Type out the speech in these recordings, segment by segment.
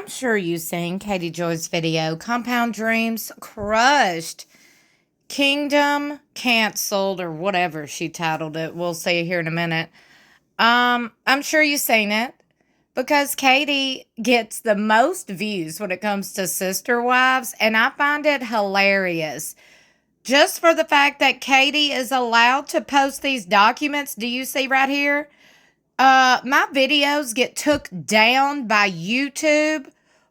I'm sure you've seen Katie Joy's video, Compound Dreams Crushed, Kingdom Canceled, or whatever she titled it. We'll see here in a minute. I'm sure you've seen it because Katie gets the most views when it comes to sister wives, and I find it hilarious. Just for the fact that Katie is allowed to post these documents, do you see right here? My videos get took down by YouTube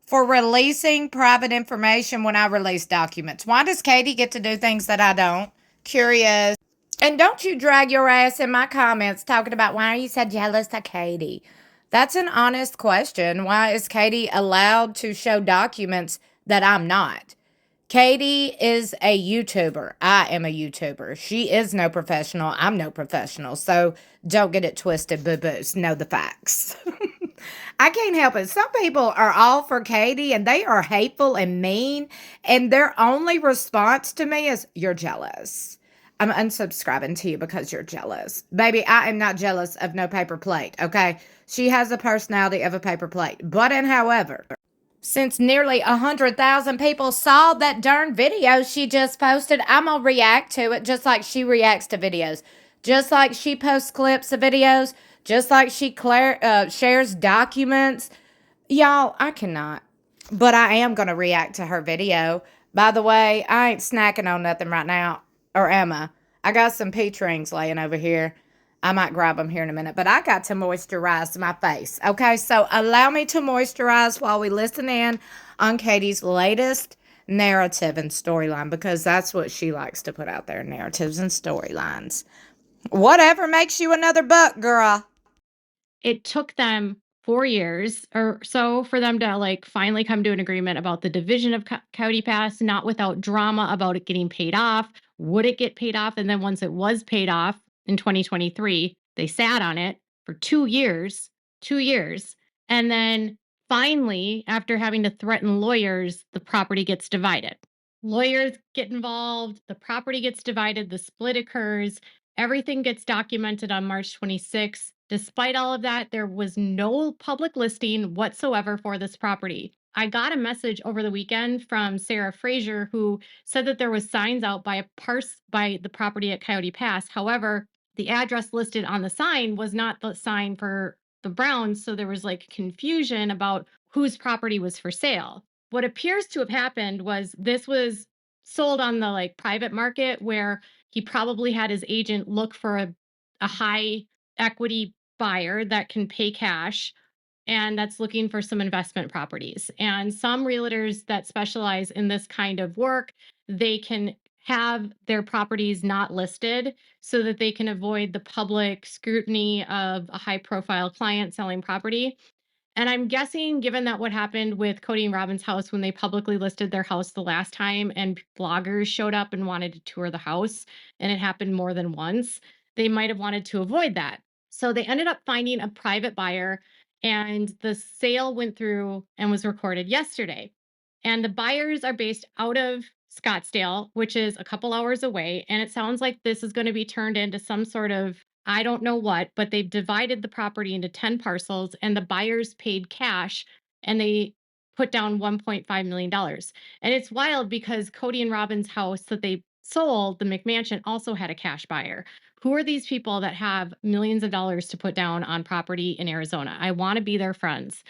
for releasing private information when I release documents. Why does Katie get to do things that I don't? Curious. And don't you drag your ass in my comments talking about why are you so jealous of Katie? That's an honest question. Why is Katie allowed to show documents that I'm not? Katie is a YouTuber. I am a YouTuber. She is no professional. I'm no professional. So don't get it twisted, boo-boos. Know the facts. I can't help it. Some people are all for Katie and they are hateful and mean. And their only response to me is, you're jealous. I'm unsubscribing to you because you're jealous. Baby, I am not jealous of no paper plate, okay? She has the personality of a paper plate. But and however, since nearly 100,000 people saw that darn video she just posted, I'm going to react to it just like she reacts to videos. Just like she posts clips of videos. Just like she shares documents. Y'all, I cannot. But I am going to react to her video. By the way, I ain't snacking on nothing right now. Or am I? I got some peach rings laying over here. I might grab them here in a minute, but I got to moisturize my face. Okay, so allow me to moisturize while we listen in on Katie's latest narrative and storyline, because that's what she likes to put out there, narratives and storylines. Whatever makes you another buck, girl. It took them 4 years or so for them to finally come to an agreement about the division of Coyote Pass, not without drama about it getting paid off. Would it get paid off? And then once it was paid off in 2023, they sat on it for 2 years, 2 years. And then finally, after having to threaten lawyers, the property gets divided. Lawyers get involved, the property gets divided, the split occurs, everything gets documented on March 26th. Despite all of that, there was no public listing whatsoever for this property. I got a message over the weekend from Sarah Frazier, who said that there was signs out by the property at Coyote Pass. However, the address listed on the sign was not the sign for the Browns, so there was confusion about whose property was for sale. What appears to have happened was this was sold on the private market, where he probably had his agent look for a high equity buyer that can pay cash and that's looking for some investment properties. And some realtors that specialize in this kind of work, they can have their properties not listed so that they can avoid the public scrutiny of a high profile client selling property. And I'm guessing, given that what happened with Cody and Robin's house when they publicly listed their house the last time and bloggers showed up and wanted to tour the house, and it happened more than once, they might have wanted to avoid that. So they ended up finding a private buyer, and the sale went through and was recorded yesterday. And the buyers are based out of Scottsdale, which is a couple hours away. And it sounds like this is going to be turned into some sort of, I don't know what, but they've divided the property into 10 parcels and the buyers paid cash and they put down $1.5 million. And it's wild because Cody and Robin's house that they sold, the McMansion, also had a cash buyer. Who are these people that have millions of dollars to put down on property in Arizona? I want to be their friends.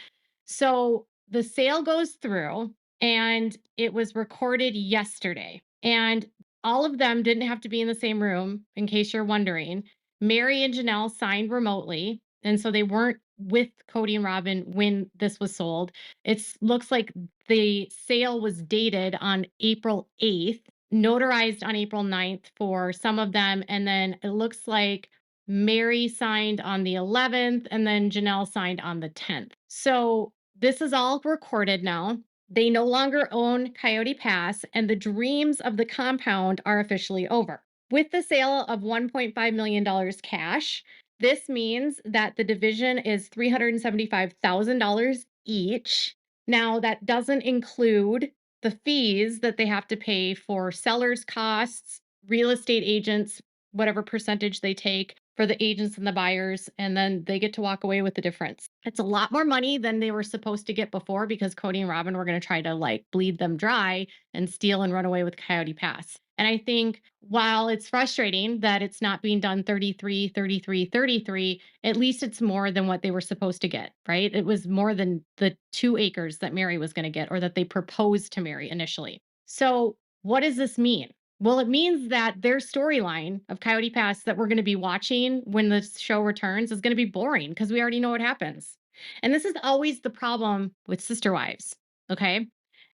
So the sale goes through and it was recorded yesterday. And all of them didn't have to be in the same room, in case you're wondering. Mary and Janelle signed remotely. And so they weren't with Cody and Robin when this was sold. It looks like the sale was dated on April 8th, notarized on April 9th for some of them. And then it looks like Mary signed on the 11th and then Janelle signed on the 10th. So this is all recorded now. They no longer own Coyote Pass, and the dreams of the compound are officially over. With the sale of $1.5 million cash, this means that the division is $375,000 each. Now, that doesn't include the fees that they have to pay for sellers' costs, real estate agents, whatever percentage they take for the agents and the buyers, and then they get to walk away with the difference. It's a lot more money than they were supposed to get before because Cody and Robin were going to try to like bleed them dry and steal and run away with Coyote Pass. And I think while it's frustrating that it's not being done 33, 33, 33, at least it's more than what they were supposed to get, right? It was more than the 2 acres that Mary was going to get or that they proposed to Mary initially. So, what does this mean? Well, it means that their storyline of Coyote Pass that we're going to be watching when the show returns is going to be boring because we already know what happens. And this is always the problem with Sister Wives. Okay.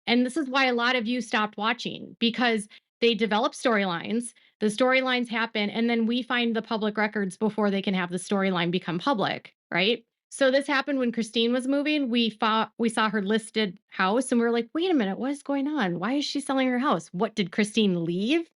And this is why a lot of you stopped watching because they develop storylines. The storylines happen, and then we find the public records before they can have the storyline become public. Right. So this happened when Christine was moving. We saw her listed house and we were like, wait a minute, what is going on? Why is she selling her house? What, did Christine leave?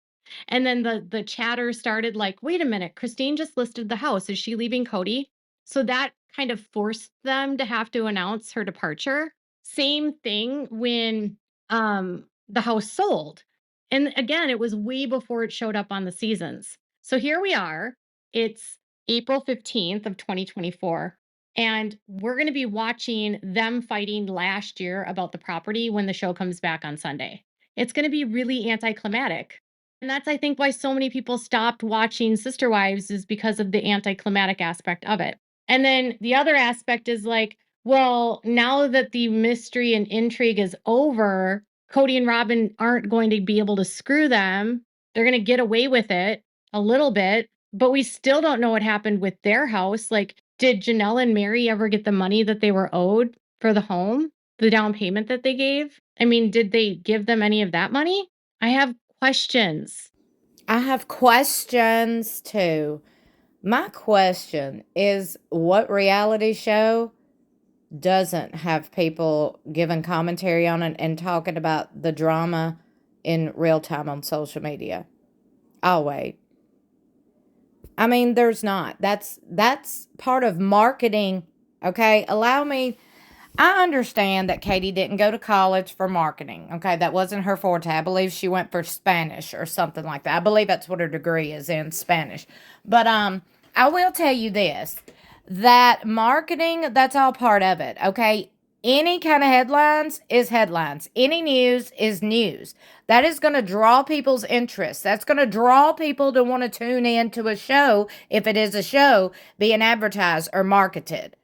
And then the chatter started like, wait a minute, Christine just listed the house. Is she leaving Cody? So that kind of forced them to have to announce her departure. Same thing when the house sold. And again, it was way before it showed up on the seasons. So here we are. It's April 15th of 2024. And we're going to be watching them fighting last year about the property when the show comes back on Sunday. It's going to be really anticlimactic. And that's, I think, why so many people stopped watching Sister Wives is because of the anticlimactic aspect of it. And then the other aspect is like, well, now that the mystery and intrigue is over, Cody and Robin aren't going to be able to screw them. They're going to get away with it a little bit, but we still don't know what happened with their house. Like, did Janelle and Mary ever get the money that they were owed for the home, the down payment that they gave? I mean, did they give them any of that money? I have questions. I have questions too. My question is, what reality show doesn't have people giving commentary on it and talking about the drama in real time on social media? I'll wait. I mean, there's not. That's part of marketing, okay? Allow me. I understand that Katie didn't go to college for marketing, okay? That wasn't her forte. I believe she went for Spanish or something like that. I believe that's what her degree is in, Spanish. But I will tell you this, that marketing, that's all part of it, okay? Any kind of headlines is headlines. Any news is news. That is going to draw people's interest. That's going to draw people to want to tune in to a show, if it is a show, being advertised or marketed,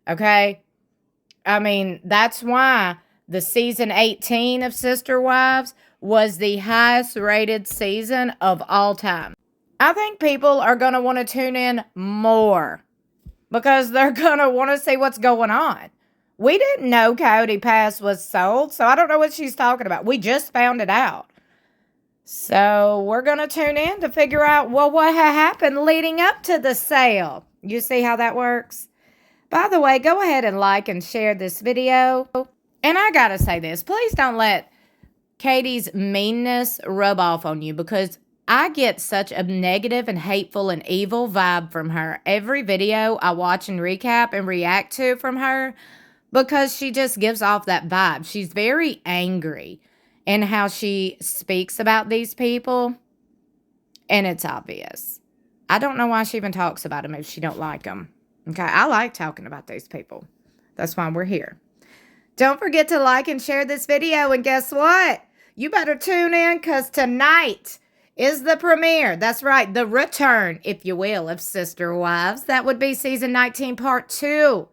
okay? I mean, that's why the season 18 of Sister Wives was the highest rated season of all time. I think people are going to want to tune in more because they're going to want to see what's going on. We didn't know Coyote Pass was sold, so I don't know what she's talking about. We just found it out. So we're going to tune in to figure out, well, what happened leading up to the sale. You see how that works? By the way, go ahead and like and share this video. And I gotta say this, please don't let Katie's meanness rub off on you because I get such a negative and hateful and evil vibe from her every video I watch and recap and react to from her because she just gives off that vibe. She's very angry in how she speaks about these people, and it's obvious. I don't know why she even talks about them if she don't like them. Okay, I like talking about these people. That's why we're here. Don't forget to like and share this video. And guess what? You better tune in because tonight is the premiere. That's right, the return, if you will, of Sister Wives. That would be season 19, part 2.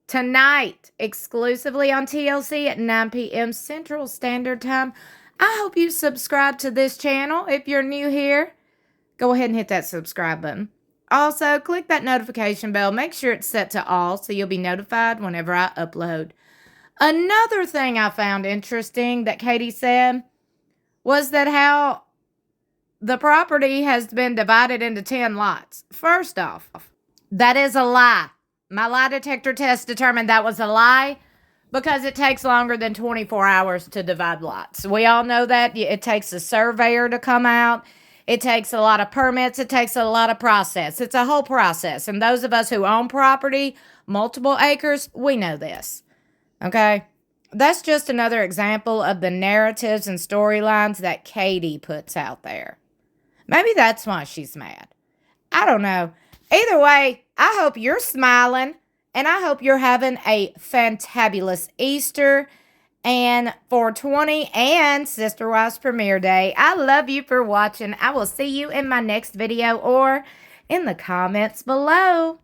Tonight, exclusively on TLC at 9 p.m. Central Standard Time. I hope you subscribe to this channel. If you're new here, go ahead and hit that subscribe button. Also, click that notification bell. Make sure it's set to all so you'll be notified whenever I upload. Another thing I found interesting that Katie said was that how the property has been divided into 10 lots. First off, that is a lie. My lie detector test determined that was a lie because it takes longer than 24 hours to divide lots. We all know that. It takes a surveyor to come out. It takes a lot of permits. It takes a lot of process. It's a whole process. And those of us who own property, multiple acres, we know this. Okay? That's just another example of the narratives and storylines that Katie puts out there. Maybe that's why she's mad. I don't know. Either way, I hope you're smiling And I hope you're having a fantabulous Easter and 420 and Sister Wives Premiere Day. I love you for watching. I will see you in my next video or in the comments below.